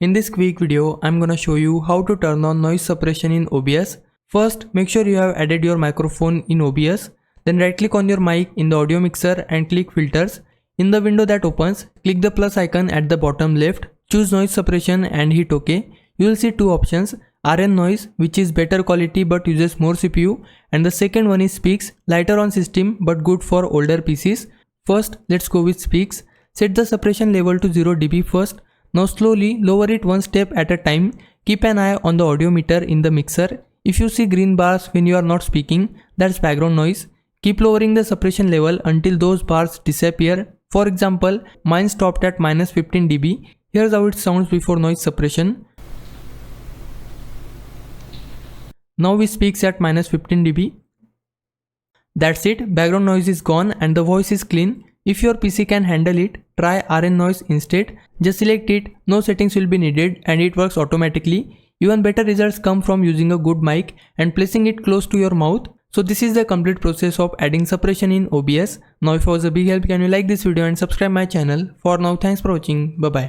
In this quick video, I'm gonna show you how to turn on noise suppression in OBS. First, make sure you have added your microphone in OBS. Then right click on your mic in the audio mixer and click filters. In the window that opens, click the plus icon at the bottom left, choose noise suppression and hit OK. You will see two options, RN noise, which is better quality but uses more CPU, and the second one is Speaks, lighter on system but good for older PCs. First, let's go with Speaks. Set the suppression level to 0 dB first. Now slowly lower it one step at a time. Keep an eye on the audio meter in the mixer. If you see green bars when you are not speaking, that's background noise. Keep lowering the suppression level until those bars disappear. For example, mine stopped at -15 dB. Here's how it sounds before noise suppression. Now we speaks at -15 dB. That's it, background noise is gone and the voice is clean. If your PC can handle it, try RN noise instead. Just select it, no settings will be needed and it works automatically. Even better results come from using a good mic and placing it close to your mouth. So this is the complete process of adding suppression in OBS. Now if it was a big help, can you like this video and subscribe my channel. For now, thanks for watching. Bye bye.